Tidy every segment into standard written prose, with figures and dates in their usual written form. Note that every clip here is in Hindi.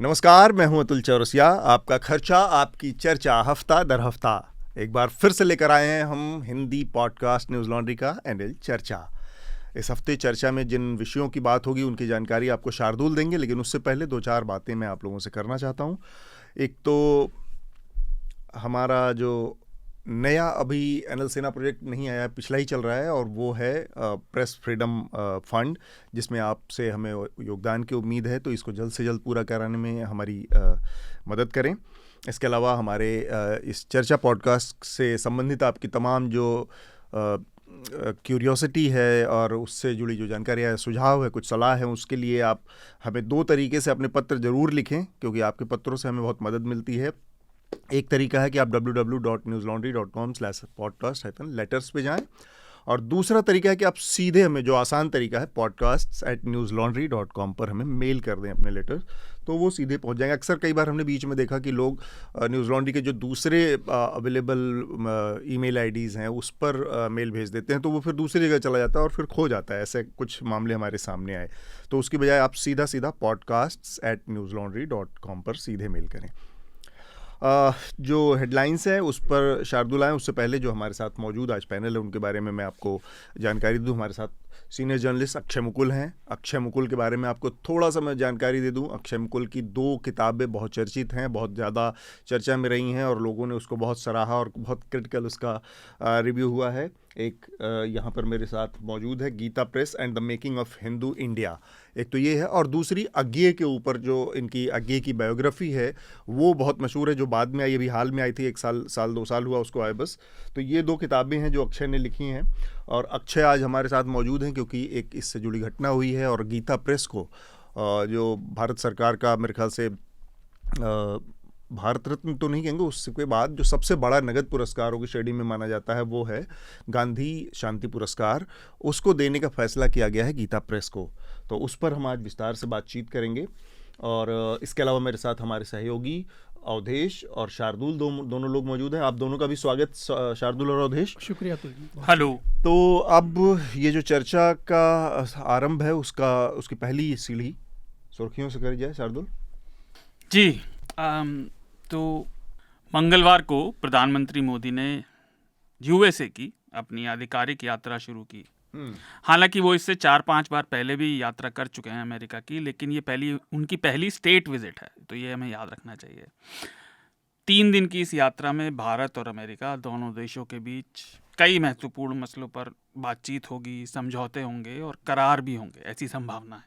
नमस्कार, मैं हूं अतुल चौरसिया। आपका खर्चा आपकी चर्चा हफ्ता दर हफ्ता एक बार फिर से लेकर आए हैं हम हिंदी पॉडकास्ट न्यूज़ लॉन्ड्री का एनएल चर्चा। इस हफ्ते चर्चा में जिन विषयों की बात होगी उनकी जानकारी आपको शार्दुल देंगे, लेकिन उससे पहले दो चार बातें मैं आप लोगों से करना चाहता हूं। एक तो हमारा जो नया अभी एनएल सेना प्रोजेक्ट नहीं आया, पिछला ही चल रहा है, और वो है प्रेस फ्रीडम फंड, जिसमें आपसे हमें योगदान की उम्मीद है, तो इसको जल्द से जल्द पूरा कराने में हमारी मदद करें। इसके अलावा हमारे इस चर्चा पॉडकास्ट से संबंधित आपकी तमाम जो क्यूरियोसिटी है और उससे जुड़ी जो जानकारी है, सुझाव है, कुछ सलाह है, उसके लिए आप हमें दो तरीके से अपने पत्र ज़रूर लिखें, क्योंकि आपके पत्रों से हमें बहुत मदद मिलती है। एक तरीका है कि आप www.newslaundry.com/podcast-letters पे जाएं, और दूसरा तरीका है कि आप सीधे हमें, जो आसान तरीका है, podcasts@newslaundry.com पर हमें मेल कर दें अपने लेटर्स, तो वो सीधे पहुंच जाएंगे। अक्सर कई बार हमने बीच में देखा कि लोग न्यूज़ लॉन्ड्री के जो दूसरे अवेलेबल ईमेल आईडीज़ हैं उस पर मेल भेज देते हैं, तो वो फिर दूसरी जगह चला जाता है और फिर खो जाता है। ऐसे कुछ मामले हमारे सामने आए, तो उसकी बजाय आप सीधा podcasts@newslaundry.com पर सीधे मेल करें। जो हेडलाइंस है उस पर शार्दुल आए, उससे पहले जो हमारे साथ मौजूद आज पैनल है उनके बारे में मैं आपको जानकारी दूं। हमारे साथ सीनियर जर्नलिस्ट अक्षय मुकुल हैं। अक्षय मुकुल के बारे में आपको थोड़ा सा मैं जानकारी दे दूं। अक्षय मुकुल की 2 किताबें बहुत चर्चित हैं, बहुत ज़्यादा चर्चा में रही हैं, और लोगों ने उसको बहुत सराहा और बहुत क्रिटिकल उसका रिव्यू हुआ है। एक यहाँ पर मेरे साथ मौजूद है, Gita Press and the making of Hindu India. एक तो ये है, और दूसरी अज्ञे के ऊपर जो इनकी अज्ञे की बायोग्राफी है वो बहुत मशहूर है, जो बाद में आई, अभी हाल में आई थी, 1 साल 2 साल हुआ उसको आए बस। तो ये 2 किताबें हैं जो अक्षय ने लिखी हैं, और अक्षय आज हमारे साथ मौजूद हैं क्योंकि एक इससे जुड़ी घटना हुई है। और गीता प्रेस को जो भारत सरकार का, मेरे ख्याल से भारत रत्न तो नहीं कहेंगे, उसके बाद जो सबसे बड़ा नगद पुरस्कारों की श्रेणी में माना जाता है वो है गांधी शांति पुरस्कार, उसको देने का फैसला किया गया है गीता प्रेस को। तो उस पर हम आज विस्तार से बातचीत करेंगे। और इसके अलावा मेरे साथ हमारे सहयोगी अवधेश और शार्दुल दोनों लोग मौजूद हैं। आप दोनों का भी स्वागत, शार्दुल और अवधेश। शुक्रिया। हेलो। तो अब ये जो चर्चा का आरंभ है उसकी पहली सीढ़ी सुर्खियों से करी जाए, शार्दुल जी। तो मंगलवार को प्रधानमंत्री मोदी ने यूएसए की अपनी आधिकारिक यात्रा शुरू की। हालांकि वो इससे 4-5 बार पहले भी यात्रा कर चुके हैं अमेरिका की, लेकिन ये उनकी पहली स्टेट विजिट है, तो ये हमें याद रखना चाहिए। 3 दिन की इस यात्रा में भारत और अमेरिका दोनों देशों के बीच कई महत्वपूर्ण मसलों पर बातचीत होगी, समझौते होंगे और करार भी होंगे, ऐसी संभावना है।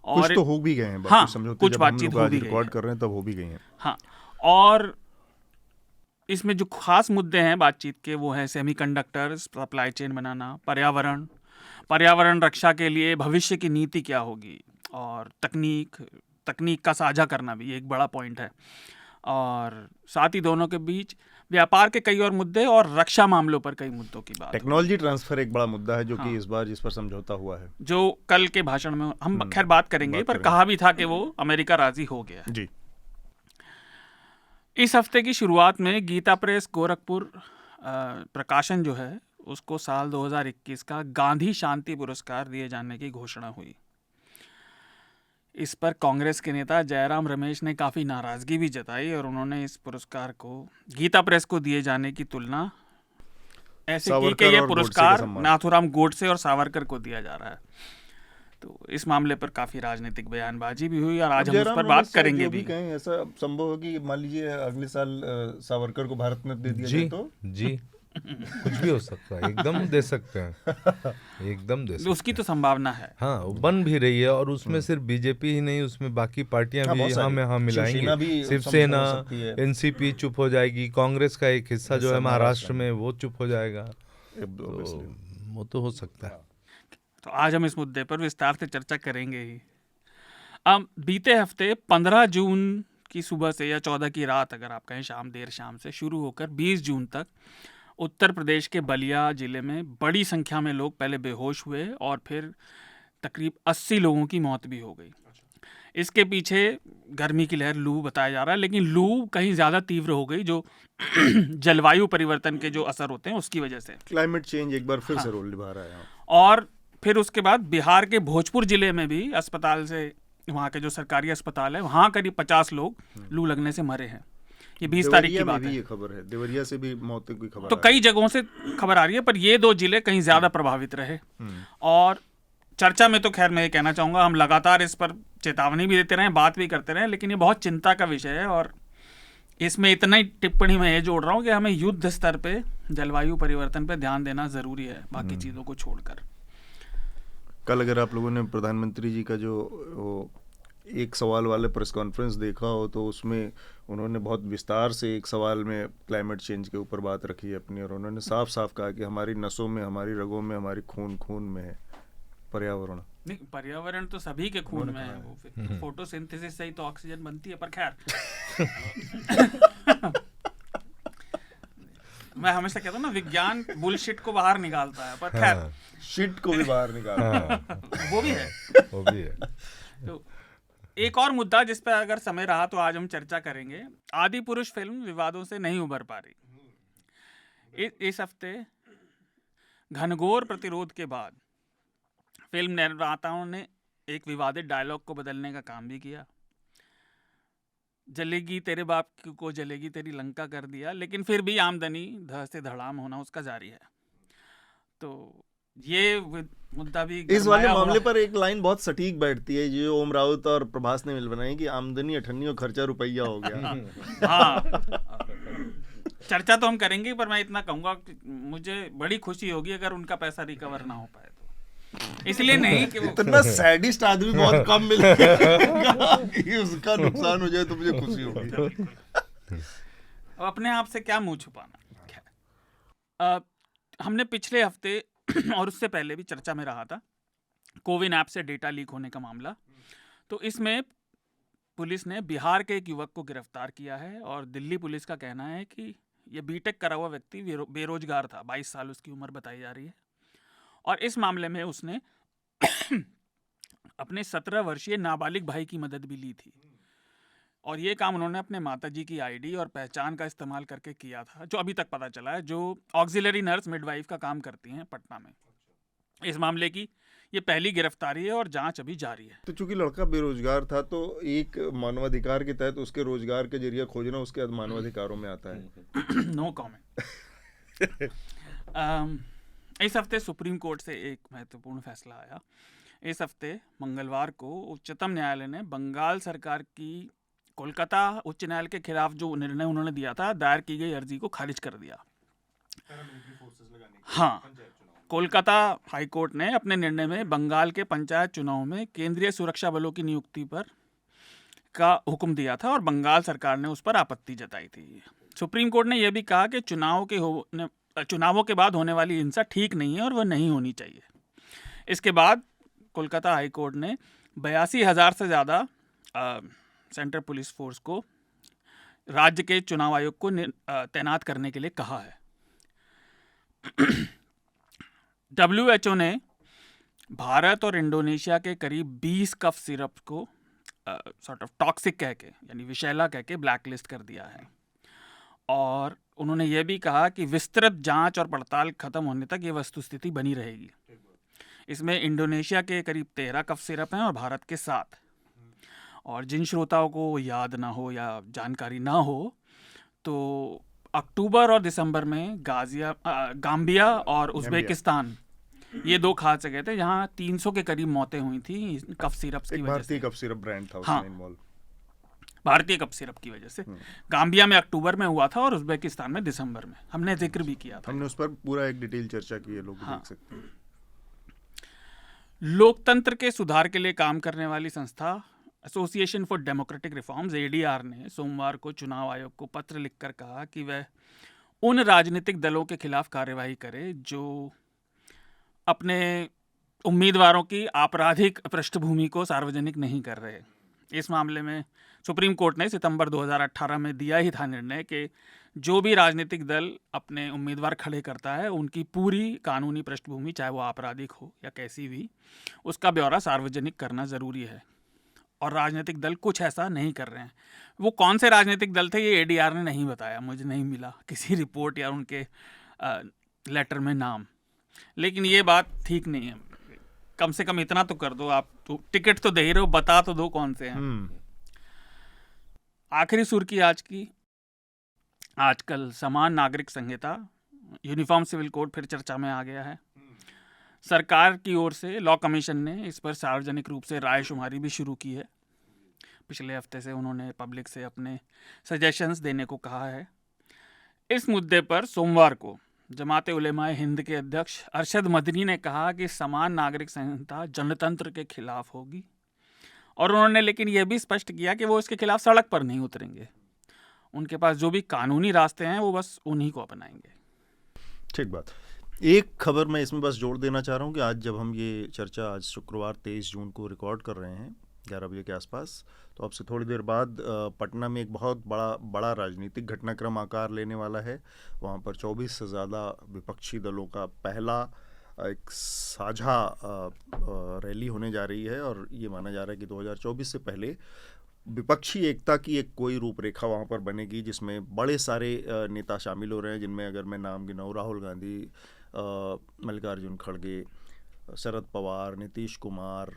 और कुछ तो हो भी गए हैं, हाँ, समझौते कुछ बातचीत हो भी रिकॉर्ड कर रहे हैं तब हो भी गई हैं। हाँ, और इसमें जो खास मुद्दे हैं बातचीत के वो है सेमीकंडक्टर सप्लाई चेन बनाना, पर्यावरण रक्षा के लिए भविष्य की नीति क्या होगी, और तकनीक का साझा करना भी एक बड़ा पॉइंट है। और साथ ही दोनों के बीच व्यापार के कई और मुद्दे और रक्षा मामलों पर कई मुद्दों की बात। टेक्नोलॉजी ट्रांसफर एक बड़ा मुद्दा है जो कि इस बार जिस पर समझौता हुआ है, जो कल के भाषण में हम खैर बात करेंगे, पर कहा भी था कि वो अमेरिका राजी हो गया जी। इस हफ्ते की शुरुआत में गीता प्रेस गोरखपुर प्रकाशन जो है उसको साल 2021 का गांधी शांति पुरस्कार दिए जाने की घोषणा हुई। इस पर कांग्रेस के नेता जयराम रमेश ने काफ़ी नाराज़गी भी जताई, और उन्होंने इस पुरस्कार को गीता प्रेस को दिए जाने की तुलना ऐसे की कि यह पुरस्कार नाथूराम गोडसे और सावरकर को दिया जा रहा है। तो इस मामले पर काफ़ी राजनीतिक बयानबाजी भी हुई, और आज हम उस पर बात करेंगे भी। कहीं ऐसा संभव हो कि मान लीजिए अगले साल सावरकर को भारत में दे दिया जाए तो जी कुछ भी हो सकता है, एकदम दे सकते हैं, एकदम दे सकते हैं। उसकी तो संभावना है, हाँ, बन भी रही है, और उसमें सिर्फ बीजेपी ही नहीं, उसमें बाकी पार्टियां भी यहाँ मिलाएंगी। शिवसेना, एनसीपी चुप हो जाएगी, कांग्रेस का एक हिस्सा जो है महाराष्ट्र में वो चुप हो जाएगा, तो वो तो हो सकता है। तो आज हम इस मुद्दे पर विस्तार से चर्चा करेंगे ही। अब बीते हफ्ते 15 जून की सुबह से या 14 की रात, अगर आप कहें देर शाम से शुरू होकर 20 जून तक उत्तर प्रदेश के बलिया जिले में बड़ी संख्या में लोग पहले बेहोश हुए, और फिर तकरीब 80 लोगों की मौत भी हो गई। इसके पीछे गर्मी की लहर, लू बताया जा रहा है, लेकिन लू कहीं ज़्यादा तीव्र हो गई, जो जलवायु परिवर्तन के जो असर होते हैं उसकी वजह से। क्लाइमेट चेंज एक बार फिर से रोल निभा रहा है। और फिर उसके बाद बिहार के भोजपुर जिले में भी अस्पताल से वहाँ के जो सरकारी अस्पताल है, वहाँ करीब 50 लोग लू लगने से मरे हैं। ये 20 तारीख की बात है। ये खबर है, देवरिया से भी मौतों की खबर तो कई जगहों से खबर आ रही है, पर ये 2 जिले कहीं ज्यादा प्रभावित रहे। और चर्चा में तो खैर मैं ये कहना चाहूँगा, हम लगातार इस पर चेतावनी भी देते रहे, बात भी करते रहे, लेकिन ये बहुत चिंता का विषय है। और इसमें इतना ही टिप्पणी मैं ये जोड़ रहा हूँ कि हमें युद्ध स्तर पे जलवायु परिवर्तन पे ध्यान देना ज़रूरी है, बाकी चीज़ों को छोड़कर। कल अगर आप लोगों ने प्रधानमंत्री जी का जो एक सवाल वाले प्रेस कॉन्फ्रेंस देखा हो, तो उसमें उन्होंने बहुत विस्तार से एक सवाल में क्लाइमेट चेंज के ऊपर बात रखी है अपनी, और उन्होंने साफ साफ कहा कि हमारी नसों में, हमारी रगों में, हमारी खून में है पर्यावरण। नहीं, पर्यावरण तो सभी के खून में है, वो फिर फोटोसिंथेसिस से ही तो ऑक्सीजन बनती है। पर खैर मैं हमेशा कहता हूँ ना, विज्ञान बुलशिट को बाहर निकालता है, पर खैर शिट को भी बाहर निकालता है। वो भी है। तो एक और मुद्दा जिस पर अगर समय रहा तो आज हम चर्चा करेंगे। आदि पुरुष फिल्म विवादों से नहीं उबर पा रही। इस हफ्ते घनघोर प्रतिरोध के बाद फिल्म निर्माताओं ने एक विवादित डायलॉग को बदलने का काम भी किया। जलेगी तेरे बाप को जलेगी तेरी लंका कर दिया, लेकिन फिर भी आमदनी धड़ से धड़ाम होना उसका जारी है। तो ये मुद्दा भी इस वाले मामले पर एक लाइन बहुत सटीक बैठती है, जो ओम राउत और प्रभास ने मिल बनाई, कि आमदनी अठन्नी और खर्चा रुपया हो गया। हाँ, चर्चा तो हम करेंगे, पर मैं इतना कहूंगा कि मुझे बड़ी खुशी होगी अगर उनका पैसा रिकवर ना हो पाए तो। इसलिए नहीं कि इतना सैडिस्ट आदमी बहुत कम मिलेगा कि उसका नुकसान हो जाए तो मुझे खुशी होगी। अब अपने आप से क्या मुंह छुपाना। हमने पिछले हफ्ते और उससे पहले भी चर्चा में रहा था कोविन ऐप से डेटा लीक होने का मामला। तो इसमें पुलिस ने बिहार के एक युवक को गिरफ्तार किया है, और दिल्ली पुलिस का कहना है कि यह बीटेक करा हुआ व्यक्ति बेरोजगार था, 22 साल उसकी उम्र बताई जा रही है। और इस मामले में उसने अपने 17 वर्षीय नाबालिग भाई की मदद भी ली थी, और ये काम उन्होंने अपने माताजी की आईडी और पहचान का इस्तेमाल करके किया था, जो अभी तक पता चला है, जो ऑक्सिलरी नर्स मिडवाइफ का काम करती हैं पटना में। इस मामले की ये पहली गिरफ्तारी है और जांच अभी जारी है। तो चूंकि लड़का बेरोजगार था, तो एक मानवाधिकार के तहत उसके रोजगार के जरिए खोजना उसके मानवाधिकारों में आता है। No comment. इस हफ्ते सुप्रीम कोर्ट से एक महत्वपूर्ण फैसला आया। इस हफ्ते मंगलवार को उच्चतम न्यायालय ने बंगाल सरकार की कोलकाता उच्च न्यायालय के खिलाफ जो निर्णय उन्होंने दिया था, दायर की गई अर्जी को खारिज कर दिया। हाँ, कोलकाता हाई कोर्ट ने अपने निर्णय में बंगाल के पंचायत चुनाव में केंद्रीय सुरक्षा बलों की नियुक्ति पर का हुक्म दिया था, और बंगाल सरकार ने उस पर आपत्ति जताई थी। सुप्रीम कोर्ट ने यह भी कहा कि चुनावों के बाद होने वाली हिंसा ठीक नहीं है और वह नहीं होनी चाहिए। इसके बाद कोलकाता हाई कोर्ट ने 82,000 से ज़्यादा सेंट्रल पुलिस फोर्स को राज्य के चुनाव आयोग को तैनात करने के लिए कहा है। WHO ने भारत और इंडोनेशिया के करीब 20 कफ सिरप को सॉर्ट ऑफ टॉक्सिक कह के, यानी विषैला कह के ब्लैकलिस्ट कर दिया है, और उन्होंने ये भी कहा कि विस्तृत जांच और पड़ताल खत्म होने तक ये वस्तुस्थिति बनी रहेगी। इसमें इंडोनेशिया के करीब 13 कफ सिरप हैं और भारत के 7। और जिन श्रोताओं को याद ना हो या जानकारी ना हो, तो अक्टूबर और दिसंबर में गाम्बिया और उज्बेकिस्तान ये 2 खास जगह थे जहाँ 300 के करीब मौतें हुई थी कफ सिरप की वजह से। भारतीय कफ सिरप ब्रांड था उसमें इन्वॉल्व। भारतीय कफ सिरप की वजह से गाम्बिया में अक्टूबर में हुआ था और उज्बेकिस्तान में दिसंबर में। हमने जिक्र भी किया था, हमने उस पर पूरा एक डिटेल चर्चा की है, लोग देख सकते हैं। लोकतंत्र के सुधार के लिए काम करने वाली संस्था association for democratic reforms ADR ने सोमवार को चुनाव आयोग को पत्र लिखकर कहा कि वह उन राजनीतिक दलों के खिलाफ कार्यवाही करे जो अपने उम्मीदवारों की आपराधिक पृष्ठभूमि को सार्वजनिक नहीं कर रहे। इस मामले में सुप्रीम कोर्ट ने सितंबर 2018 में दिया ही था निर्णय कि जो भी राजनीतिक दल अपने उम्मीदवार खड़े करता है, उनकी पूरी कानूनी पृष्ठभूमि, चाहे वो आपराधिक हो या कैसी भी, उसका ब्यौरा सार्वजनिक करना ज़रूरी है। और राजनीतिक दल कुछ ऐसा नहीं कर रहे हैं। वो कौन से राजनीतिक दल थे ये ADR ने नहीं बताया, मुझे नहीं मिला किसी रिपोर्ट या उनके लेटर में नाम। लेकिन ये बात ठीक नहीं है। कम से कम इतना तो कर दो, आप तो टिकट तो दे ही रहे हो, बता तो दो कौन से हैं। आखिरी सुर्खी आज की, आजकल समान नागरिक संहिता, यूनिफॉर्म सिविल कोड फिर चर्चा में आ गया है। सरकार की ओर से लॉ कमीशन ने इस पर सार्वजनिक रूप से रायशुमारी भी शुरू की है। पिछले हफ्ते से उन्होंने पब्लिक से अपने सजेशंस देने को कहा है। इस मुद्दे पर सोमवार को जमात उलेमाए हिंद के अध्यक्ष अरशद मदनी ने कहा कि समान नागरिक संहिता जनतंत्र के खिलाफ होगी, और उन्होंने लेकिन यह भी स्पष्ट किया कि वो इसके खिलाफ सड़क पर नहीं उतरेंगे। उनके पास जो भी कानूनी रास्ते हैं वो बस उन्हीं को अपनाएंगे। ठीक बात। एक खबर मैं इसमें बस जोड़ देना चाह रहा हूँ कि आज जब हम ये चर्चा आज शुक्रवार 23 जून को रिकॉर्ड कर रहे हैं 11 बजे के आसपास, तो अब से थोड़ी देर बाद पटना में एक बहुत बड़ा राजनीतिक घटनाक्रम आकार लेने वाला है। वहाँ पर 24 से ज़्यादा विपक्षी दलों का पहला एक साझा रैली होने जा रही है, और ये माना जा रहा है कि 2024 से पहले विपक्षी एकता की एक कोई रूपरेखा वहाँ पर बनेगी, जिसमें बड़े सारे नेता शामिल हो रहे हैं, जिनमें अगर मैं नाम गिनाऊँ, राहुल गांधी, मल्लिकार्जुन खड़गे, शरद पवार, नीतीश कुमार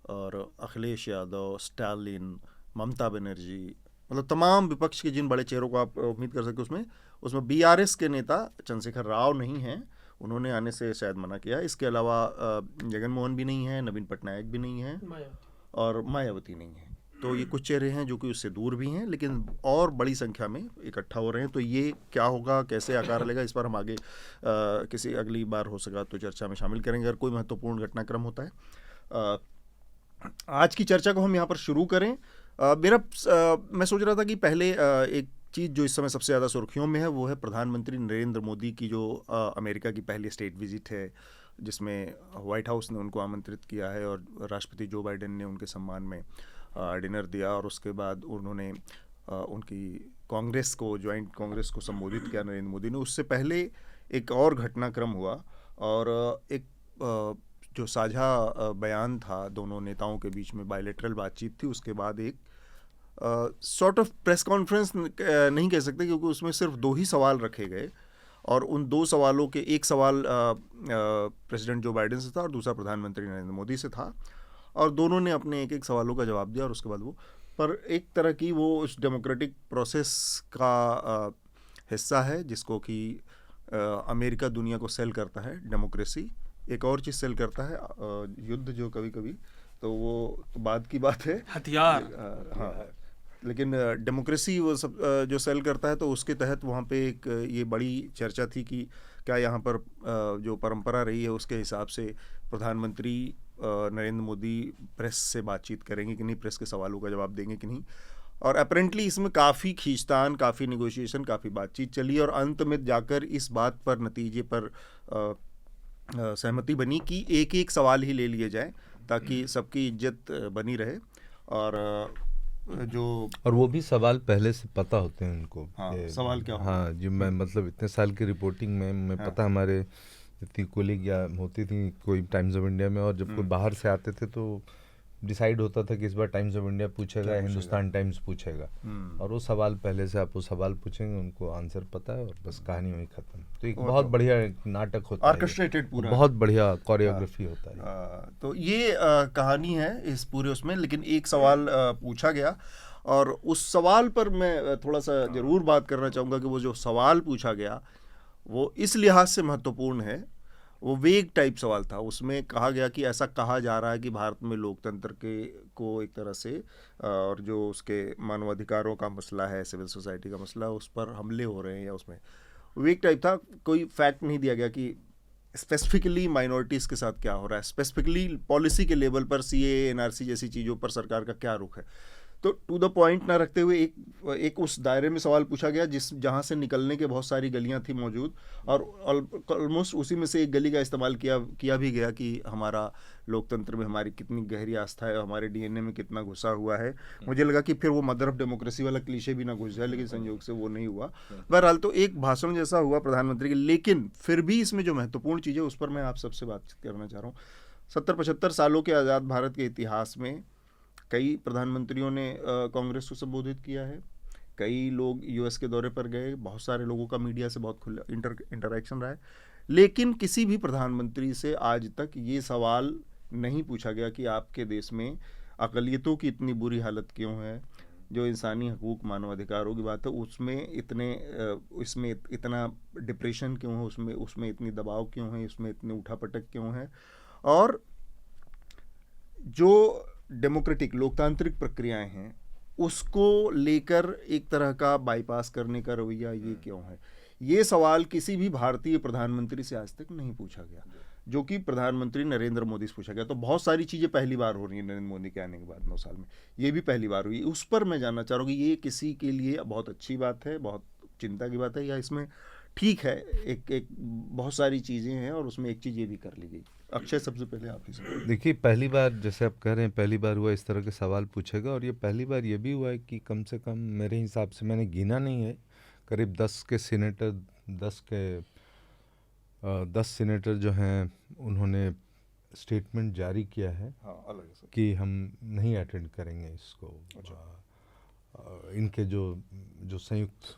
और अखिलेश यादव, स्टालिन, ममता बनर्जी, मतलब तमाम विपक्ष के जिन बड़े चेहरों को आप उम्मीद कर सकते हैं, उसमें बीआरएस के नेता चंद्रशेखर राव नहीं हैं, उन्होंने आने से शायद मना किया। इसके अलावा जगन मोहन भी नहीं है, नवीन पटनायक भी नहीं है और मायावती नहीं है। तो ये कुछ चेहरे हैं जो कि उससे दूर भी हैं, लेकिन और बड़ी संख्या में इकट्ठा हो रहे हैं। तो ये क्या होगा, कैसे आकार लेगा, इस पर हम आगे किसी अगली बार हो सका तो चर्चा में शामिल करेंगे, अगर कोई महत्वपूर्ण घटनाक्रम होता है। आज की चर्चा को हम यहाँ पर शुरू करें। मैं सोच रहा था कि पहले एक चीज़ जो इस समय सबसे ज़्यादा सुर्खियों में है वो है प्रधानमंत्री नरेंद्र मोदी की जो अमेरिका की पहली स्टेट विजिट है, जिसमें व्हाइट हाउस ने उनको आमंत्रित किया है और राष्ट्रपति जो बाइडेन ने उनके सम्मान में डिनर दिया, और उसके बाद उन्होंने उनकी कांग्रेस को, ज्वाइंट कांग्रेस को संबोधित किया नरेंद्र मोदी ने। उससे पहले एक और घटनाक्रम हुआ, और एक जो साझा बयान था दोनों नेताओं के बीच में, बायलैटरल बातचीत थी। उसके बाद एक सॉर्ट ऑफ प्रेस कॉन्फ्रेंस नहीं कह सकते, क्योंकि उसमें सिर्फ 2 ही सवाल रखे गए, और उन 2 सवालों के एक सवाल प्रेसिडेंट जो बाइडेन से था और दूसरा प्रधानमंत्री नरेंद्र मोदी से था, और दोनों ने अपने एक सवालों का जवाब दिया। और उसके बाद वो पर एक तरह की वो उस डेमोक्रेटिक प्रोसेस का हिस्सा है जिसको कि अमेरिका दुनिया को सेल करता है, डेमोक्रेसी। एक और चीज़ सेल करता है युद्ध, जो कभी कभी तो वो तो बाद की बात है, हथियार। हाँ, लेकिन डेमोक्रेसी वो सब जो सेल करता है। तो उसके तहत वहाँ पे एक ये बड़ी चर्चा थी कि क्या यहाँ पर जो परंपरा रही है उसके हिसाब से प्रधानमंत्री नरेंद्र मोदी प्रेस से बातचीत करेंगे कि नहीं, प्रेस के सवालों का जवाब देंगे कि नहीं। और अपेरेंटली इसमें काफ़ी खींचतान, काफ़ी नेगोशिएशन, काफ़ी बातचीत चली, और अंत में जाकर इस बात पर, नतीजे पर सहमति बनी कि एक सवाल ही ले लिए जाए ताकि सबकी इज्जत बनी रहे। और वो भी सवाल पहले से पता होते हैं उनको। हाँ, सवाल क्या होगा? हाँ जी, मैं मतलब इतने साल की रिपोर्टिंग में मैं पता, हमारे इतनी कोलिग या होती थी कोई टाइम्स ऑफ इंडिया में, और जब कोई बाहर से आते थे तो डिसाइड होता था कि इस बार टाइम्स ऑफ इंडिया पूछेगा, हिंदुस्तान टाइम्स पूछेगा, और वो सवाल पहले से आप वो सवाल पूछेंगे, उनको आंसर पता है और बस कहानी वहीं खत्म। तो एक बहुत बढ़िया नाटक होता है, ऑर्केस्ट्रेटेड पूरा, बहुत बढ़िया कोरियोग्राफी होता है। तो ये कहानी है इस पूरे उसमें। लेकिन एक सवाल पूछा गया, और उस सवाल पर मैं थोड़ा सा ज़रूर बात करना चाहूँगा कि वो जो सवाल पूछा गया वो इस लिहाज से महत्वपूर्ण है, वो वेग टाइप सवाल था। उसमें कहा गया कि ऐसा कहा जा रहा है कि भारत में लोकतंत्र को एक तरह से, और जो उसके मानवाधिकारों का मसला है, सिविल सोसाइटी का मसला, उस पर हमले हो रहे हैं, या उसमें वेग टाइप था। कोई फैक्ट नहीं दिया गया कि स्पेसिफिकली माइनॉरिटीज़ के साथ क्या हो रहा है, स्पेसिफिकली पॉलिसी के लेवल पर सीएए, एनआरसी जैसी चीज़ों पर सरकार का क्या रुख है। तो टू द पॉइंट ना रखते हुए एक उस दायरे में सवाल पूछा गया जहाँ से निकलने के बहुत सारी गलियां थी मौजूद, और ऑलमोस्ट उसी में से एक गली का इस्तेमाल किया भी गया कि हमारा लोकतंत्र में हमारी कितनी गहरी आस्था है, हमारे डीएनए में कितना घुसा हुआ है। मुझे लगा कि फिर वो मदर ऑफ डेमोक्रेसी वाला क्लीशे भी ना घुस जाए, लेकिन संयोग से वो नहीं हुआ। बहरहाल तो एक भाषण जैसा हुआ प्रधानमंत्री के, लेकिन फिर भी इसमें जो महत्वपूर्ण चीज़ है उस पर मैं आप सबसे बातचीत करना चाह रहा हूँ। 70-75 सालों के आज़ाद भारत के इतिहास में कई प्रधानमंत्रियों ने कांग्रेस को संबोधित किया है, कई लोग यूएस के दौरे पर गए, बहुत सारे लोगों का मीडिया से बहुत खुला इंटरेक्शन रहा है, लेकिन किसी भी प्रधानमंत्री से आज तक ये सवाल नहीं पूछा गया कि आपके देश में अक़लियतों की इतनी बुरी हालत क्यों है, जो इंसानी हकूक़ मानवाधिकारों की बात है उसमें इतना डिप्रेशन क्यों है, उसमें इतनी दबाव क्यों है, उसमें इतने उठापटक क्यों है, और जो डेमोक्रेटिक लोकतांत्रिक प्रक्रियाएं हैं उसको लेकर एक तरह का बाईपास करने का रवैया ये क्यों है। ये सवाल किसी भी भारतीय प्रधानमंत्री से आज तक नहीं पूछा गया, जो कि प्रधानमंत्री नरेंद्र मोदी से पूछा गया। तो बहुत सारी चीज़ें पहली बार हो रही हैं नरेंद्र मोदी के आने के बाद 9 साल में, ये भी पहली बार हुई। उस पर मैं जानना चाह रहा हूँ कि ये किसी के लिए बहुत अच्छी बात है, बहुत चिंता की बात है, या इसमें ठीक है एक बहुत सारी चीज़ें हैं और उसमें एक चीज़ ये भी कर ली गई। अक्षय, सबसे पहले आप ही से। देखिए, पहली बार जैसे आप कह रहे हैं, पहली बार हुआ इस तरह के सवाल पूछेगा, और ये पहली बार ये भी हुआ है कि कम से कम मेरे हिसाब से, मैंने गिना नहीं है, करीब 10 के सीनेटर 10 सीनेटर जो हैं उन्होंने स्टेटमेंट जारी किया है कि हम नहीं अटेंड करेंगे इसको। इनके जो संयुक्त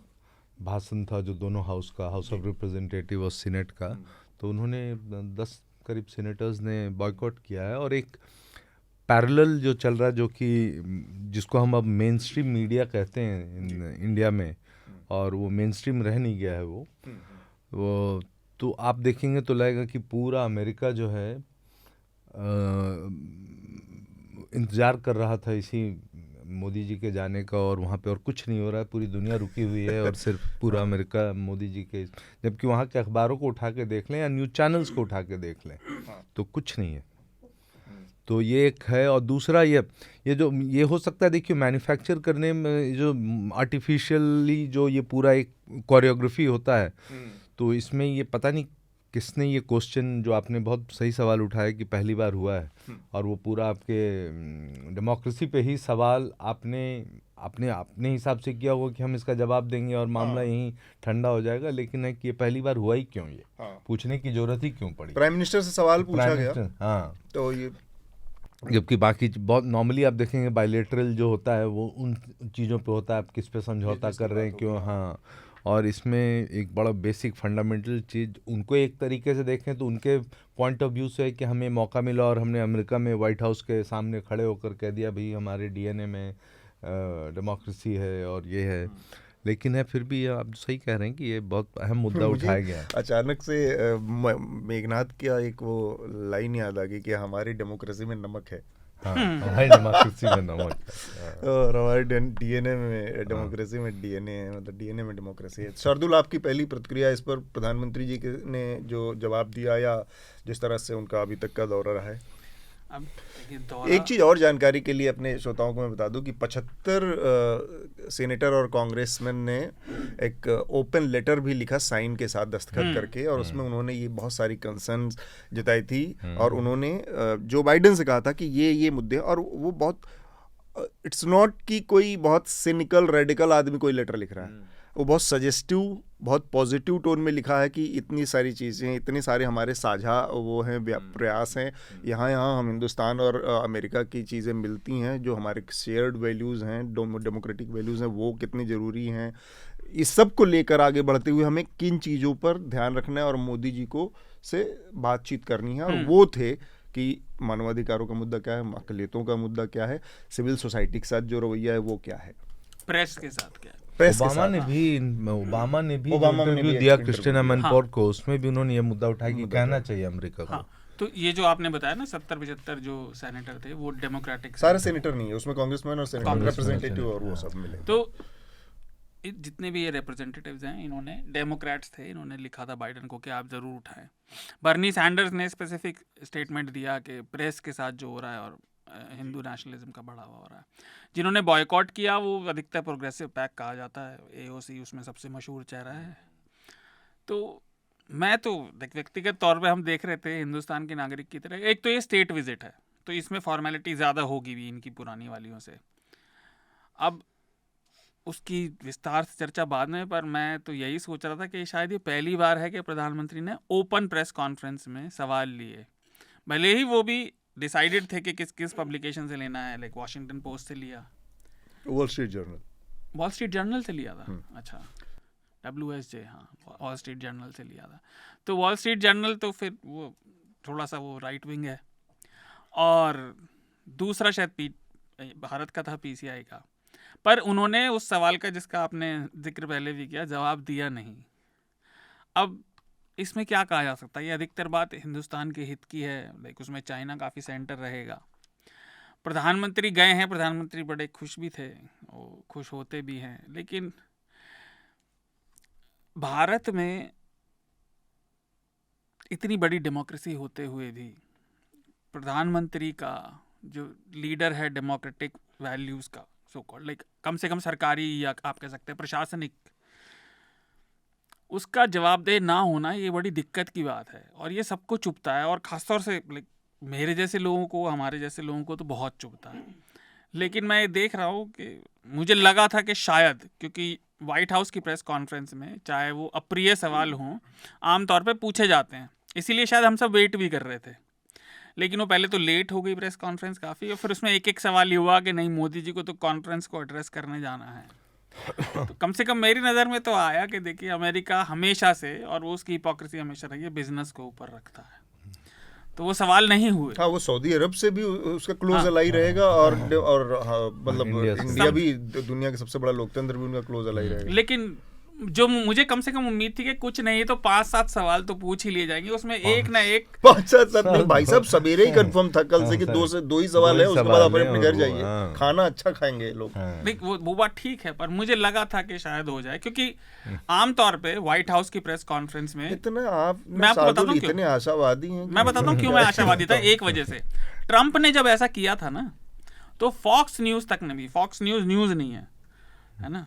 भाषण था जो दोनों हाउस का, हाउस ऑफ रिप्रेजेंटेटिव और सीनेट का, तो उन्होंने 10 करीब सीनेटर्स ने बॉयकॉट किया है। और एक पैरेलल जो चल रहा है, जो कि जिसको हम अब मेन स्ट्रीम मीडिया कहते हैं इंडिया में, और वो मेन स्ट्रीम रह नहीं गया है वो तो आप देखेंगे तो लगेगा कि पूरा अमेरिका जो है इंतज़ार कर रहा था इसी मोदी जी के जाने का, और वहाँ पे और कुछ नहीं हो रहा है, पूरी दुनिया रुकी हुई है और सिर्फ पूरा अमेरिका मोदी जी के, जबकि वहाँ के अखबारों को उठा के देख लें या न्यूज़ चैनल्स को उठा के देख लें तो कुछ नहीं है। तो ये एक है। और दूसरा ये हो सकता है, देखिए मैन्युफैक्चर करने में जो आर्टिफिशियली जो ये पूरा एक कोरियोग्राफी होता है, तो इसमें ये पता नहीं किसने ये क्वेश्चन, जो आपने बहुत सही सवाल उठाया कि पहली बार हुआ है, और वो पूरा आपके डेमोक्रेसी पे ही सवाल आपने अपने हिसाब से किया होगा कि हम इसका जवाब देंगे और मामला यहीं ठंडा हो जाएगा, लेकिन है कि ये पहली बार हुआ ही क्यों, ये पूछने की जरूरत ही क्यों पड़ी। प्राइम मिनिस्टर से सवाल पूछा गया। हाँ, तो ये जबकि बाकी बहुत नॉर्मली आप देखेंगे बायलैटरल जो होता है वो उन चीज़ों पे होता है, आप किस पे समझौता कर रहे हैं, क्यों। हाँ, और इसमें एक बड़ा बेसिक फंडामेंटल चीज़ उनको एक तरीके से देखें तो उनके पॉइंट ऑफ व्यू से है कि हमें मौका मिला और हमने अमेरिका में वाइट हाउस के सामने खड़े होकर कह दिया भाई हमारे डीएनए में डेमोक्रेसी है और ये है। लेकिन है फिर भी आप सही कह रहे हैं कि ये बहुत अहम मुद्दा उठाया गया है। अचानक से मेघनाथ का एक वो लाइन याद आ गई कि हमारी डेमोक्रेसी में नमक है। हाँ, हमारी डेमोक्रेसी में नमक और हमारे डीएनए में डेमोक्रेसी में डीएनए है, मतलब डीएनए में डेमोक्रेसी है। शार्दुल, आपकी पहली प्रतिक्रिया इस पर, प्रधानमंत्री जी ने जो जवाब दिया या जिस तरह से उनका अभी तक का दौरा रहा है? अब एक चीज़ और जानकारी के लिए अपने श्रोताओं को मैं बता दूं कि 75 सेनेटर और कांग्रेसमैन ने एक ओपन लेटर भी लिखा साइन के साथ दस्तखत करके, और उसमें उन्होंने ये बहुत सारी कंसर्न्स जताई थी, और उन्होंने जो बाइडेन से कहा था कि ये मुद्दे, और वो बहुत इट्स नॉट कि कोई बहुत सिनिकल रेडिकल आदमी कोई लेटर लिख रहा है, वो बहुत सजेस्टिव, बहुत पॉजिटिव टोन में लिखा है कि इतनी सारी चीज़ें, इतने सारे हमारे साझा वो हैं प्रयास हैं, यहाँ हम हिंदुस्तान और अमेरिका की चीज़ें मिलती हैं, जो हमारे शेयर्ड वैल्यूज़ हैं, डेमोक्रेटिक वैल्यूज़ हैं, वो कितनी ज़रूरी हैं। इस सब को लेकर आगे बढ़ते हुए हमें किन चीज़ों पर ध्यान रखना है और मोदी जी को से बातचीत करनी है, और वो थे कि मानवाधिकारों का मुद्दा क्या है, अक़लियतों का मुद्दा क्या है, सिविल सोसाइटी के साथ जो रवैया है वो क्या है, प्रेस के साथ क्या है। ओबामा ने भी इंटरव्यू दिया क्रिस्टिना मैनफोर्ड को, उसमें भी उन्होंने ये मुद्दा उठाया कि कहना चाहिए अमेरिका को। तो ये जो आपने बताया ना 70-75 जो सेनेटर थे वो डेमोक्रेटिक, सारे सेनेटर नहीं है उसमें, कांग्रेसमैन और सेनेटर रिप्रेजेंटेटिव और वो सब मिले। तो जितने भी ये रिप्रेजेंटेटिव्स हैं इन्होंने डेमोक्रेट्स थे, इन्होंने लिखा था बाइडेन को कि आप ज़रूर उठाएं। बर्नी सैंडर्स ने स्पेसिफिक स्टेटमेंट दिया कि प्रेस के साथ जो हो रहा है और हिंदू नेशनलिज्म का बढ़ावा हो रहा है। जिन्होंने बॉयकॉट किया वो अधिकतर प्रोग्रेसिव पैक कहा जाता है, एओसी उसमें सबसे मशहूर चेहरा है। तो मैं तो व्यक्तिगत तौर पे हम देख रहे थे हिंदुस्तान के नागरिक की तरह, एक तो ये स्टेट विजिट है तो इसमें फॉर्मेलिटी ज़्यादा होगी भी इनकी पुरानी वालियों से, अब उसकी विस्तार से चर्चा बाद में, पर मैं तो यही सोच रहा था कि शायद ये पहली बार है कि प्रधानमंत्री ने ओपन प्रेस कॉन्फ्रेंस में सवाल लिए, भले ही वो भी डिसाइडेड थे कि किस पब्लिकेशन से लेना है, लाइक वॉशिंगटन पोस्ट से लिया, वॉल स्ट्रीट जर्नल से लिया था, अच्छा WSJ, हाँ वॉल स्ट्रीट जर्नल से लिया था। तो वॉल स्ट्रीट जर्नल तो फिर वो थोड़ा सा वो राइट विंग है, और दूसरा शायद भारत का था पीसीआई का। पर उन्होंने उस सवाल का, जिसका आपने जिक्र पहले भी किया, जवाब दिया नहीं। अब इसमें क्या कहा जा सकता है? ये अधिकतर बात हिंदुस्तान के हित की है, लाइक उसमें चाइना काफ़ी सेंटर रहेगा। प्रधानमंत्री गए हैं, प्रधानमंत्री बड़े खुश भी थे, वो खुश होते भी हैं, लेकिन भारत में इतनी बड़ी डेमोक्रेसी होते हुए भी प्रधानमंत्री का जो लीडर है डेमोक्रेटिक वैल्यूज़ का, सो कॉल्ड, लाइक कम से कम सरकारी या आप कह सकते हैं प्रशासनिक, उसका जवाबदेह ना होना ये बड़ी दिक्कत की बात है। और ये सबको चुभता है, और ख़ासतौर से लाइक मेरे जैसे लोगों को, हमारे जैसे लोगों को तो बहुत चुभता है। लेकिन मैं ये देख रहा हूँ कि मुझे लगा था कि शायद, क्योंकि वाइट हाउस की प्रेस कॉन्फ्रेंस में चाहे वो अप्रिय सवाल हों, आमतौर पे पूछे जाते हैं, इसीलिए शायद हम सब वेट भी कर रहे थे। लेकिन वो पहले तो लेट हो गई प्रेस कॉन्फ्रेंस काफ़ी, और फिर उसमें एक एक सवाल ये हुआ कि नहीं, मोदी जी को तो कॉन्फ्रेंस को एड्रेस करने जाना है। तो कम से कम मेरी नज़र में तो आया कि देखिए, अमेरिका हमेशा से, और वो उसकी हिपोक्रेसी हमेशा रही है, बिजनेस को ऊपर रखता है, तो वो सवाल नहीं हुए। हाँ, वो सऊदी अरब से भी उसका क्लोज अलाई रहेगा, और मतलब इंडिया भी दुनिया के सबसे बड़ा लोकतंत्र भी उनका क्लोज अलाई रहेगा। लेकिन जो मुझे कम से कम उम्मीद थी कि कुछ नहीं तो 5-7 सवाल तो पूछ ही लिए जाएंगे, उसमें एक ना एक 5-7 नहीं भाई साहब, सवेरे ही कंफर्म था कल से कि दो ही सवाल है, उसके बाद आप अपने घर जाइए, खाना अच्छा खाएंगे लोग। नहीं, वो बात ठीक है, पर मुझे लगा था कि शायद हो जाए, क्योंकि आमतौर पे व्हाइट हाउस की प्रेस कॉन्फ्रेंस में इतना मैं आपको बताता हूँ इतने आशावादी हैं। मैं बताता हूँ क्यों मैं आशावादी था। एक वजह से, ट्रंप ने जब ऐसा किया था ना, तो फॉक्स न्यूज तक ने भी, फॉक्स न्यूज नहीं है ना,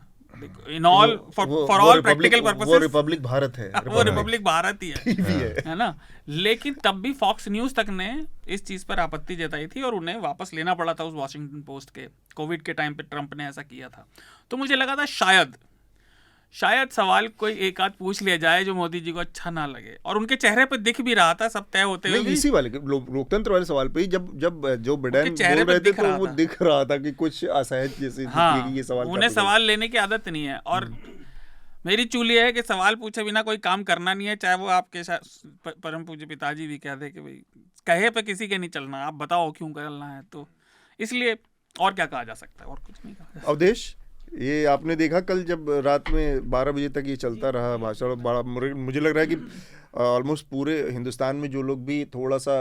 in all for all practical purposes वो रिपब्लिक भारत है, वो रिपब्लिक भारत ही है ना। लेकिन तब भी फॉक्स न्यूज तक ने इस चीज पर आपत्ति जताई थी, और उन्हें वापस लेना पड़ा था उस वॉशिंगटन पोस्ट के। कोविड के टाइम पे ट्रंप ने ऐसा किया था, तो मुझे लगा था शायद सवाल कोई एक आध पूछ लिया जाए जो मोदी जी को अच्छा ना लगे, और उनके चेहरे पे दिख भी रहा था सब तय होते हुए। इसी वाले लोकतंत्र वाले सवाल पे जब जो बिडेन बोल रहे थे, तो वो दिख रहा था कि कुछ असहज जैसे ये सवाल, उन्हें सवाल लेने की आदत नहीं है। और मेरी चूली है कि सवाल पूछे बिना कोई काम करना नहीं है, चाहे वो आपके परम पूज्य पिताजी भी कह दे कि भाई कहे पे किसी के नहीं चलना, आप बताओ क्यों करना है। तो इसलिए और क्या कहा जा सकता है, और कुछ नहीं कहा। अवधेश, ये आपने देखा कल जब रात में 12 बजे तक ये चलता रहा भाषण, बड़ा मुझे लग रहा है कि ऑलमोस्ट पूरे हिंदुस्तान में जो लोग भी थोड़ा सा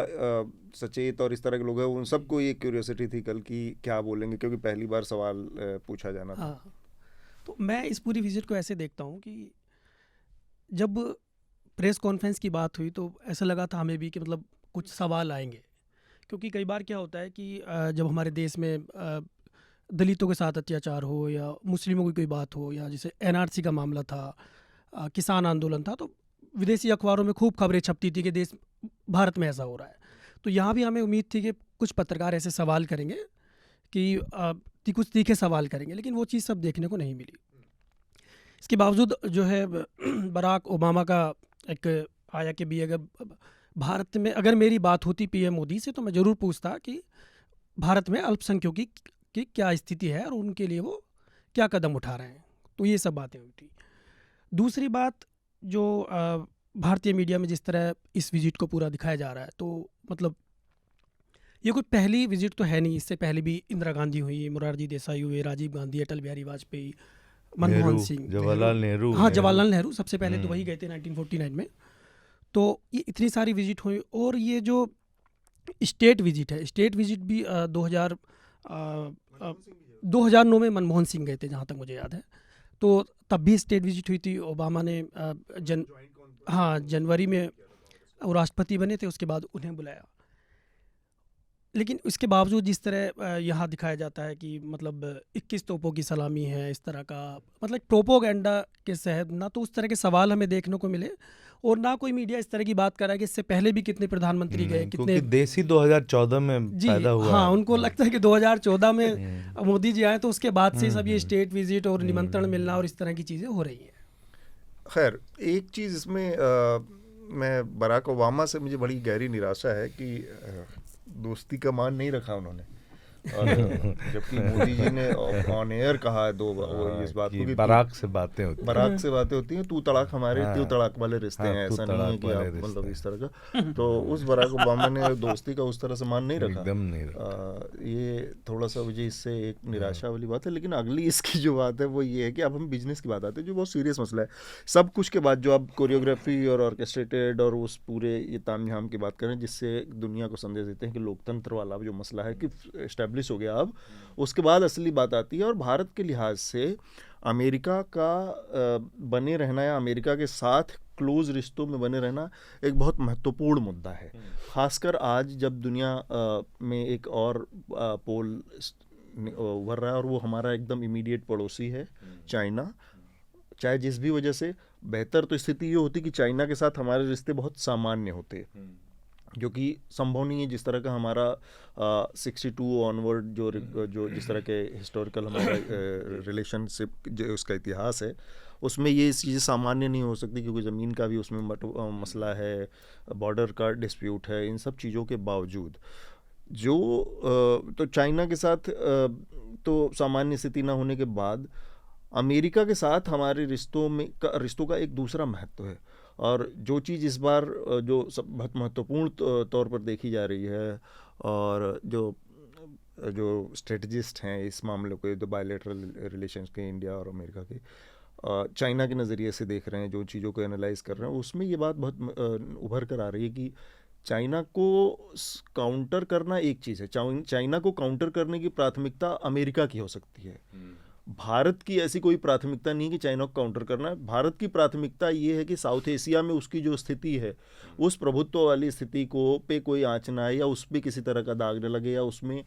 सचेत और इस तरह के लोग हैं, उन सबको ये क्यूरियोसिटी थी कल की क्या बोलेंगे, क्योंकि पहली बार सवाल पूछा जाना था। हाँ, तो मैं इस पूरी विजिट को ऐसे देखता हूँ कि जब प्रेस कॉन्फ्रेंस की बात हुई तो ऐसा लगा था हमें भी कि मतलब कुछ सवाल आएंगे, क्योंकि कई बार क्या होता है कि जब हमारे देश में दलितों के साथ अत्याचार हो, या मुस्लिमों की कोई बात हो, या जैसे एनआरसी का मामला था, किसान आंदोलन था, तो विदेशी अखबारों में खूब खबरें छपती थी कि देश भारत में ऐसा हो रहा है। तो यहाँ भी हमें उम्मीद थी कि कुछ पत्रकार ऐसे सवाल करेंगे कि कुछ तीखे सवाल करेंगे, लेकिन वो चीज़ सब देखने को नहीं मिली। इसके बावजूद जो है बराक ओबामा का एक आया कि भी अगर भारत में अगर मेरी बात होती पीएम मोदी से, तो मैं ज़रूर पूछता कि भारत में अल्पसंख्यकों की क्या स्थिति है और उनके लिए वो क्या कदम उठा रहे हैं। तो ये सब बातें हुई थी। दूसरी बात, जो भारतीय मीडिया में जिस तरह इस विजिट को पूरा दिखाया जा रहा है, तो मतलब ये कोई पहली विजिट तो है नहीं। इससे पहले भी इंदिरा गांधी हुई, मोरारजी देसाई हुए, राजीव गांधी, अटल बिहारी वाजपेयी, मनमोहन सिंह, जवाहरलाल नेहरू। हाँ, जवाहरलाल नेहरू सबसे पहले तो वही गए थे 1949 में। तो ये इतनी सारी विजिट हुई, और ये जो स्टेट विजिट है, स्टेट विजिट भी 2009 में मनमोहन सिंह गए थे जहाँ तक मुझे याद है। तो तब भी स्टेट विजिट हुई थी। ओबामा ने जनवरी में वो राष्ट्रपति बने थे, उसके बाद उन्हें बुलाया। लेकिन उसके बावजूद जिस तरह यहाँ दिखाया जाता है कि मतलब 21 तोपों की सलामी है, इस तरह का मतलब प्रोपोगेंडा के तहत, ना तो उस तरह के सवाल हमें देखने को मिले, और ना कोई मीडिया इस तरह की बात कर रहा है कि इससे पहले भी कितने प्रधानमंत्री गए, कितने देसी 2014 में पैदा हुआ। हाँ, उनको लगता है कि 2014 में मोदी जी आए, तो उसके बाद से सब ये स्टेट विजिट और निमंत्रण मिलना और इस तरह की चीज़ें हो रही हैं। खैर, एक चीज़ इसमें मैं बराक ओबामा से मुझे बड़ी गहरी निराशा है कि दोस्ती का मान नहीं रखा उन्होंने। और जबकि मोदी जी ने ऑन एयर कहा है इस बात को कि बराक से बातें होती हैं, तू तड़ाक हमारे तू तड़ाक वाले रिश्ते हैं, ऐसा नहीं है कि आप मतलब इस तरह का। तो उस बराक ओबामा ने दोस्ती का उस तरह से मान नहीं रखा, एकदम नहीं रखा। ये थोड़ा सा मुझे इससे एक निराशा वाली बात है। लेकिन अगली इसकी जो बात है वो ये है कि अब हम बिजनेस की बात आते हैं, जो बहुत सीरियस मसला है। सब कुछ के बाद जो आप कोरियोग्राफी और ऑर्केस्ट्रेटेड और उस पूरे ये तामझाम की बात करें जिससे दुनिया को संदेश देते हैं कि लोकतंत्र वाला जो मसला है कि एस्टेब्लिश हो गया, अब उसके बाद असली बात आती है। और भारत के लिहाज से अमेरिका का बने रहना या अमेरिका के साथ क्लोज रिश्तों में बने रहना एक बहुत महत्वपूर्ण मुद्दा है। खासकर आज जब दुनिया में एक और पोल उभर रहा है और वो हमारा एकदम इमीडिएट पड़ोसी है, चाइना। चाहे जिस भी वजह से, बेहतर तो स्थिति ये होती कि चाइना के साथ हमारे रिश्ते बहुत सामान्य होते, जो कि संभव नहीं है। जिस तरह का हमारा 62 ऑनवर्ड जो जिस तरह के हिस्टोरिकल हमारा रिलेशनशिप जो उसका इतिहास है, उसमें ये चीज़ें सामान्य नहीं हो सकती, क्योंकि ज़मीन का भी उसमें मसला है, बॉर्डर का डिस्प्यूट है। इन सब चीज़ों के बावजूद जो तो चाइना के साथ तो सामान्य स्थिति ना होने के बाद अमेरिका के साथ हमारे रिश्तों का एक दूसरा महत्व है। और जो चीज़ इस बार जो सब बहुत महत्वपूर्ण तौर पर देखी जा रही है, और जो स्ट्रेटजिस्ट हैं इस मामले को, जो बायलैटरल रिलेशंस के इंडिया और अमेरिका के, चाइना के नज़रिए से देख रहे हैं, जो चीज़ों को एनालाइज कर रहे हैं, उसमें ये बात बहुत उभर कर आ रही है कि चाइना को काउंटर करना एक चीज़ है। चाइना को काउंटर करने की प्राथमिकता अमेरिका की हो सकती है। भारत की ऐसी कोई प्राथमिकता नहीं कि चाइना को काउंटर करना है। भारत की प्राथमिकता ये है कि साउथ एशिया में उसकी जो स्थिति है, उस प्रभुत्व वाली स्थिति को पे कोई आँच ना आए, या उस पर किसी तरह का दाग न लगे, या उसमें,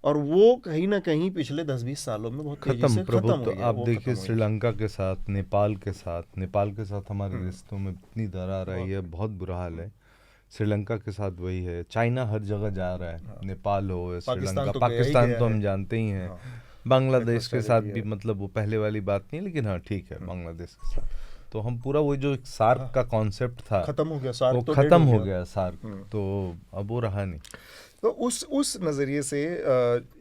और वो कहीं ना कहीं पिछले 10-20 सालों में बहुत तेजी से खत्म हो गया। आप देखिए श्रीलंका के साथ, नेपाल के साथ हमारे रिश्तों में इतनी दरार आई है, बहुत बुरा हाल है। श्रीलंका के साथ वही है। चाइना हर जगह जा रहा है, नेपाल हो, श्रीलंका, पाकिस्तान तो हम जानते ही हैं। बांग्लादेश के साथ भी मतलब वो पहले वाली बात नहीं है, लेकिन हाँ ठीक है, बांग्लादेश के साथ तो हम पूरा वो जो सार्क का कॉन्सेप्ट था खत्म हो गया, सार्क वो तो खत्म हो गया सार्क, तो अब वो रहा नहीं। तो उस नज़रिए से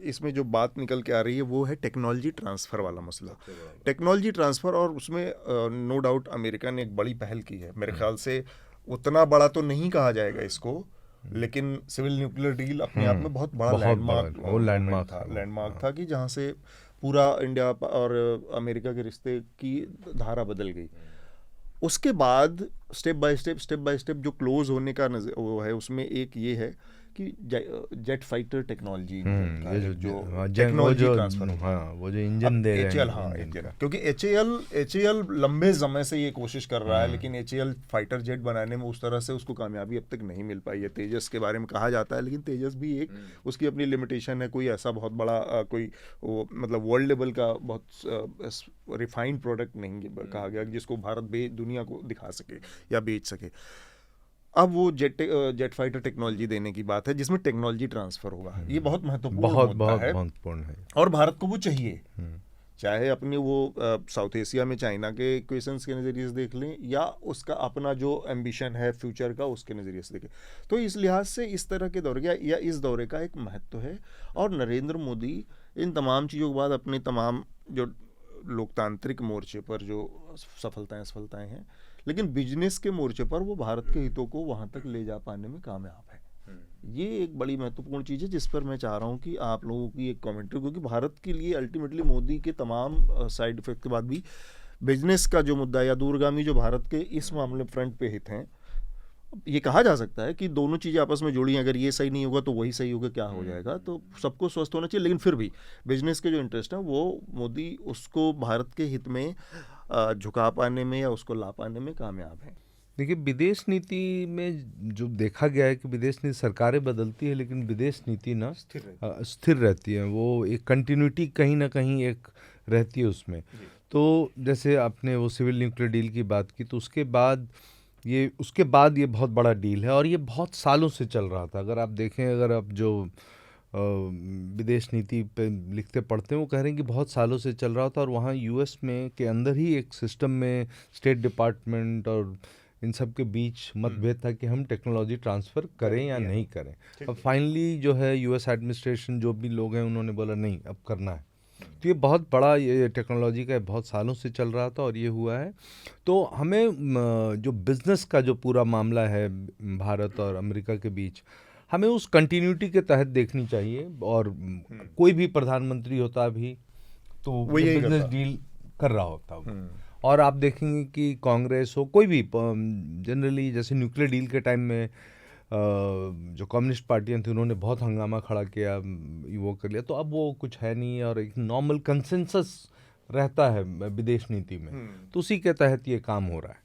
इसमें जो बात निकल के आ रही है वो है टेक्नोलॉजी ट्रांसफ़र वाला मसला। टेक्नोलॉजी ट्रांसफ़र, और उसमें नो डाउट अमेरिका ने एक बड़ी पहल की है। मेरे ख्याल से उतना बड़ा तो नहीं कहा जाएगा इसको, लेकिन सिविल न्यूक्लियर डील अपने आप में बहुत बड़ा लैंडमार्क था कि जहाँ से पूरा इंडिया और अमेरिका के रिश्ते की धारा बदल गई। उसके बाद स्टेप बाय स्टेप जो क्लोज होने का वो है, उसमें एक ये है कि जेट फाइटर टेक्नोलॉजी, जो टेक्नोलॉजी ट्रांसफर, वो जो इंजन दे रहे हैं, इंजन, क्योंकि एचएएल लंबे समय से ये कोशिश कर रहा है, लेकिन एचएएल फाइटर जेट बनाने में उस तरह से उसको कामयाबी अब तक नहीं मिल पाई है। तेजस के बारे में कहा जाता है, लेकिन तेजस भी एक उसकी अपनी लिमिटेशन है। कोई ऐसा बहुत बड़ा कोई वो मतलब वर्ल्ड लेवल का बहुत रिफाइंड प्रोडक्ट नहीं कहा गया जिसको भारत दुनिया को दिखा सके या बेच सके। अब वो जेट फाइटर टेक्नोलॉजी देने की बात है, जिसमें टेक्नोलॉजी ट्रांसफर होगा। ये बहुत महत्वपूर्ण है और भारत को वो चाहिए, चाहे अपने वो साउथ एशिया में चाइना के क्वेश्चंस के नज़रिए से देख लें, या उसका अपना जो एम्बिशन है फ्यूचर का उसके नज़रिए से देखें। तो इस लिहाज से इस तरह के दौरे या इस दौरे का एक महत्व है। और नरेंद्र मोदी इन तमाम चीज़ों के बाद अपने तमाम जो लोकतांत्रिक मोर्चे पर जो सफलताएं हैं, लेकिन बिजनेस के मोर्चे पर वो भारत के हितों को वहाँ तक ले जा पाने में कामयाब है। ये एक बड़ी महत्वपूर्ण चीज़ है जिस पर मैं चाह रहा हूँ कि आप लोगों की एक कमेंट्री, क्योंकि भारत के लिए अल्टीमेटली मोदी के तमाम साइड इफेक्ट के बाद भी बिजनेस का जो मुद्दा या दूरगामी जो भारत के इस मामले फ्रंट पे हित हैं, ये कहा जा सकता है कि दोनों चीज़ें आपस में जुड़ी हैं। अगर ये सही नहीं होगा तो वही सही होगा, क्या हो जाएगा। तो सबको स्वस्थ होना चाहिए, लेकिन फिर भी बिजनेस के जो इंटरेस्ट है वो मोदी उसको भारत के हित में झुका पाने में या उसको ला पाने में कामयाब है। देखिए, विदेश नीति में जो देखा गया है कि विदेश नीति सरकारें बदलती है, लेकिन विदेश नीति ना स्थिर रहती है। वो एक कंटिन्यूटी कहीं ना कहीं एक रहती है उसमें। तो जैसे आपने वो सिविल न्यूक्लियर डील की बात की, तो उसके बाद ये बहुत बड़ा डील है और ये बहुत सालों से चल रहा था। अगर आप देखें, अगर आप जो विदेश नीति पे लिखते पढ़ते हैं, वो कह रहे हैं कि बहुत सालों से चल रहा था। और वहाँ यूएस में के अंदर ही एक सिस्टम में स्टेट डिपार्टमेंट और इन सब के बीच मतभेद था कि हम टेक्नोलॉजी ट्रांसफ़र करें या नहीं करें। अब फाइनली जो है यूएस एडमिनिस्ट्रेशन जो भी लोग हैं उन्होंने बोला नहीं अब करना है। तो ये बहुत बड़ा ये टेक्नोलॉजी का बहुत सालों से चल रहा था और ये हुआ है। तो हमें जो बिज़नेस का जो पूरा मामला है भारत और अमेरिका के बीच, हमें उस कंटिन्यूटी के तहत देखनी चाहिए। और कोई भी प्रधानमंत्री होता अभी तो वो बिजनेस डील कर रहा होता। और आप देखेंगे कि कांग्रेस हो कोई भी, जनरली जैसे न्यूक्लियर डील के टाइम में जो कम्युनिस्ट पार्टियां थी उन्होंने बहुत हंगामा खड़ा किया, वो कर लिया। तो अब वो कुछ है नहीं और एक नॉर्मल कंसेंसस रहता है विदेश नीति में, तो उसी के तहत ये काम हो रहा है।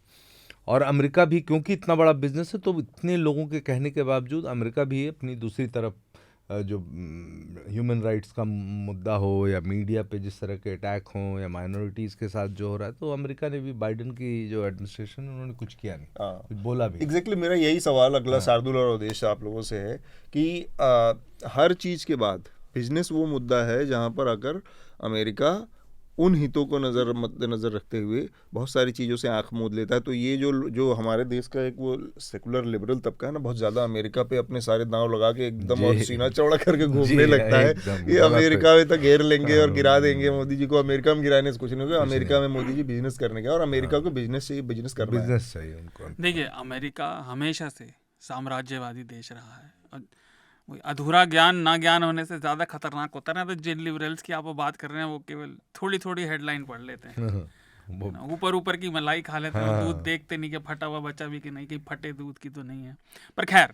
और अमेरिका भी क्योंकि इतना बड़ा बिजनेस है तो इतने लोगों के कहने के बावजूद अमेरिका भी अपनी दूसरी तरफ जो ह्यूमन राइट्स का मुद्दा हो या मीडिया पे जिस तरह के अटैक हों या माइनॉरिटीज़ के साथ जो हो रहा है, तो अमेरिका ने भी बाइडेन की जो एडमिनिस्ट्रेशन उन्होंने कुछ किया नहीं, कुछ बोला भी। एग्जैक्टली मेरा यही सवाल अगला शार्दुल और अवधेश आप लोगों से है कि हर चीज़ के बाद बिजनेस वो मुद्दा है जहाँ पर अगर अमेरिका उन हितों को मद्देनज़र रखते हुए बहुत सारी चीज़ों से आंख मूंद लेता है। तो ये जो हमारे देश का एक वो सेकुलर लिबरल तबका है ना, बहुत ज़्यादा अमेरिका पे अपने सारे दांव लगा के एकदम और सीना चौड़ा करके घूमने लगता है। ये अमेरिका में तो घेर लेंगे और गिरा देंगे मोदी जी को, अमेरिका में गिराने से कुछ नहीं होगा। अमेरिका में मोदी जी बिजनेस करने का और अमेरिका को बिजनेस चाहिए, बिजनेस करना चाहिए उनको। देखिए, अमेरिका हमेशा से साम्राज्यवादी देश रहा है। अधूरा ज्ञान ना ज्ञान होने से ज़्यादा खतरनाक होता है ना। तो जिन लिबरल्स की आप वो बात कर रहे हैं वो केवल थोड़ी थोड़ी हेडलाइन पढ़ लेते हैं, ऊपर ऊपर की मलाई खा लेते हैं, दूध देखते नहीं कि फटा हुआ बचा भी कि नहीं, कि फटे दूध की तो नहीं है। पर खैर,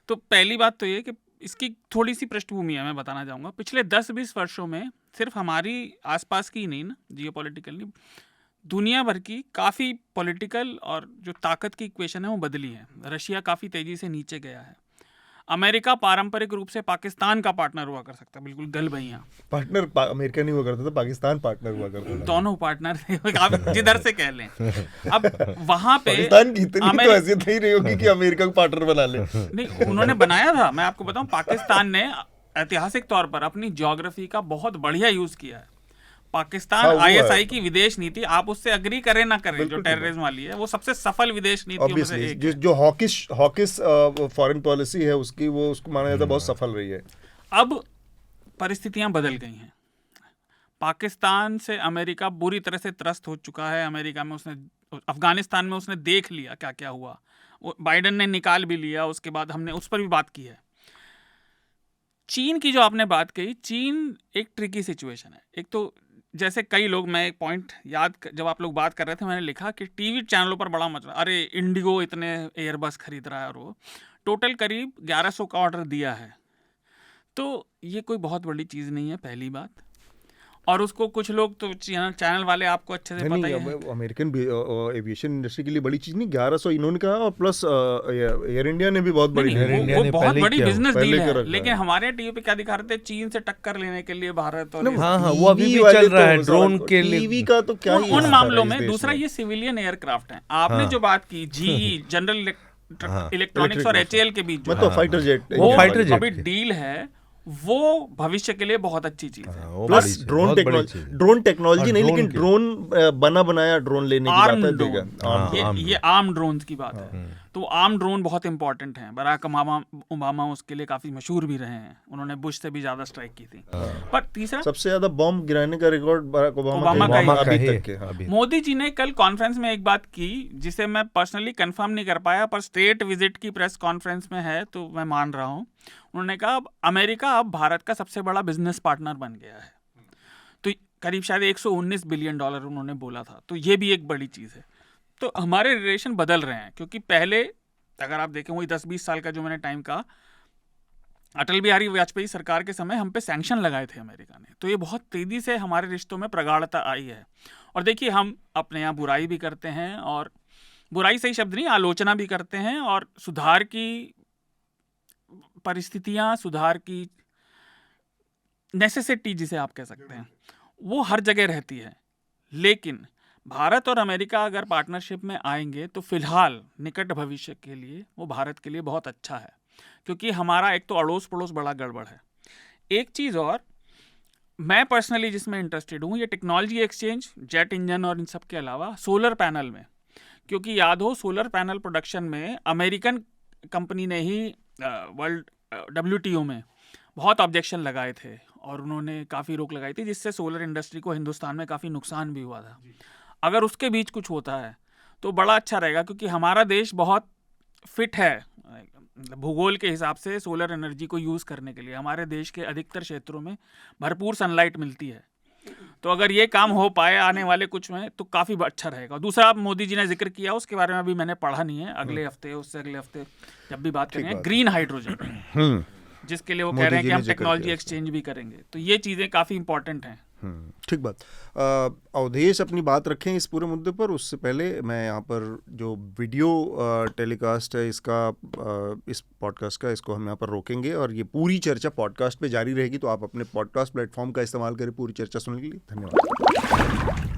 तो पहली बात तो ये कि इसकी थोड़ी सी पृष्ठभूमि है, मैं बताना चाहूँगा। पिछले 10-20 वर्षों में सिर्फ हमारी आसपास की नहीं ना, जियोपॉलिटिकल नहीं, दुनिया भर की काफ़ी पॉलिटिकल और जो ताकत की इक्वेशन है वो बदली है। रशिया काफ़ी तेज़ी से नीचे गया है। अमेरिका पारंपरिक रूप से पाकिस्तान का पार्टनर हुआ कर सकता है, बिल्कुल गल भैया। पार्टनर अमेरिका नहीं हुआ करता था, पाकिस्तान पार्टनर हुआ करता था। दोनों पार्टनर थे, आप जिधर से कह लें। अब वहां पे पाकिस्तान की इतनी तो हैसियत नहीं रही होगी कि अमेरिका को पार्टनर बना ले। नहीं, उन्होंने बनाया था। मैं आपको बताऊं, पाकिस्तान ने ऐतिहासिक तौर पर अपनी ज्योग्राफी का बहुत बढ़िया यूज किया है। पाकिस्तान आईएसआई की विदेश नीति, आप उससे अग्री करें ना करें, जो टेररिज्म वाली है, वो सबसे सफल विदेश नीतियों में से एक है। जो हॉकिश फॉरेन पॉलिसी है उसकी, वो उसको माना जाता है बहुत सफल रही है। अब परिस्थितियां बदल गई हैं। पाकिस्तान से अमेरिका बुरी तरह से त्रस्त हो चुका है। अमेरिका में उसने, अफगानिस्तान में उसने देख लिया क्या क्या हुआ, बाइडेन ने निकाल भी लिया, उसके बाद हमने उस पर भी बात की है। चीन की जो आपने बात कही, चीन एक ट्रिकी सिचुएशन है। एक तो जैसे कई लोग, मैं एक पॉइंट याद, जब आप लोग बात कर रहे थे मैंने लिखा कि टीवी चैनलों पर बड़ा मच रहा, अरे इंडिगो इतने एयरबस खरीद रहा है, और वो टोटल करीब 1100 का ऑर्डर दिया है। तो ये कोई बहुत बड़ी चीज़ नहीं है, पहली बात। और उसको कुछ लोग तो चैनल वाले आपको अच्छे से पता ही है, अमेरिकन एविएशन इंडस्ट्री के लिए बड़ी चीज़ नहीं, 1100 इन्होंने कहा, और प्लस एयर इंडिया ने भी बहुत बड़ी, वो बहुत बड़ी बिजनेस डील है। लेकिन हमारे टीवी पे क्या दिखा रहे थे, चीन से टक्कर लेने के लिए भारत, और वो अभी भी चल रहा है ड्रोन के लिए। टीवी का तो क्या उन मामलों में। दूसरा, ये सिविलियन एयरक्राफ्ट है। आपने जो बात की जीई, जनरल इलेक्ट्रॉनिक्स और एचएएल के बीच जो फाइटर जेट, वो अभी डील है, वो भविष्य के लिए बहुत अच्छी चीज है। प्लस ड्रोन टेक्नोलॉजी नहीं, लेकिन ड्रोन बना बनाया ड्रोन लेने की बात है। ये आर्म ड्रोन्स की बात है। तो आर्म ड्रोन बहुत इंपॉर्टेंट हैं। बराक ओबामा उसके लिए काफी मशहूर भी रहे हैं, उन्होंने बुश से भी ज्यादा स्ट्राइक की थी। पर तीसरा, सबसे ज्यादा बॉम्ब गिराने का रिकॉर्ड बराक ओबामा का अभी तक है। मोदी जी ने कल कॉन्फ्रेंस में एक बात की जिसे मैं पर्सनली कंफर्म नहीं कर पाया, पर स्टेट विजिट की प्रेस कॉन्फ्रेंस में है तो मैं मान रहा हूँ। उन्होंने कहा अमेरिका अब भारत का सबसे बड़ा बिजनेस पार्टनर बन गया है। तो करीब शायद $119 बिलियन उन्होंने बोला था। तो ये भी एक बड़ी चीज़ है। तो हमारे रिलेशन बदल रहे हैं, क्योंकि पहले अगर आप देखें वही 10-20 साल का जो मैंने टाइम कहा, अटल बिहारी वाजपेयी सरकार के समय हम पे सैंक्शन लगाए थे अमेरिका ने। तो ये बहुत तेज़ी से हमारे रिश्तों में प्रगाढ़ता आई है। और देखिए, हम अपने यहाँ बुराई भी करते हैं, और बुराई सही शब्द नहीं, आलोचना भी करते हैं, और सुधार की परिस्थितियाँ, सुधार की नेसेसिटी जिसे आप कह सकते हैं, वो हर जगह रहती है। लेकिन भारत और अमेरिका अगर पार्टनरशिप में आएंगे तो फिलहाल निकट भविष्य के लिए वो भारत के लिए बहुत अच्छा है, क्योंकि हमारा एक तो अड़ोस पड़ोस बड़ा गड़बड़ है। एक चीज़ और, मैं पर्सनली जिसमें इंटरेस्टेड हूँ, ये टेक्नोलॉजी एक्सचेंज, जेट इंजन और इन सब के अलावा सोलर पैनल में, क्योंकि याद हो सोलर पैनल प्रोडक्शन में अमेरिकन कंपनी ने ही वर्ल्ड WTO में बहुत ऑब्जेक्शन लगाए थे और उन्होंने काफ़ी रोक लगाई थी, जिससे सोलर इंडस्ट्री को हिंदुस्तान में काफ़ी नुकसान भी हुआ था। अगर उसके बीच कुछ होता है तो बड़ा अच्छा रहेगा, क्योंकि हमारा देश बहुत फिट है भूगोल के हिसाब से सोलर एनर्जी को यूज़ करने के लिए। हमारे देश के अधिकतर क्षेत्रों में भरपूर सनलाइट मिलती है, तो अगर ये काम हो पाए आने वाले कुछ में तो काफ़ी अच्छा रहेगा। दूसरा, आप मोदी जी ने जिक्र किया, उसके बारे में अभी मैंने पढ़ा नहीं है, अगले हफ्ते उससे अगले हफ्ते जब भी बात करेंगे, ग्रीन हाइड्रोजन, जिसके लिए वो कह रहे हैं कि हम टेक्नोलॉजी एक्सचेंज भी करेंगे। तो ये चीज़ें काफ़ी इंपॉर्टेंट हैं। ठीक बात। अवधेश अपनी बात रखें इस पूरे मुद्दे पर। उससे पहले मैं यहाँ पर जो वीडियो टेलीकास्ट है इसका, इस पॉडकास्ट का, इसको हम यहाँ पर रोकेंगे और ये पूरी चर्चा पॉडकास्ट पे जारी रहेगी, तो आप अपने पॉडकास्ट प्लेटफॉर्म का इस्तेमाल करें पूरी चर्चा सुनने के लिए। धन्यवाद।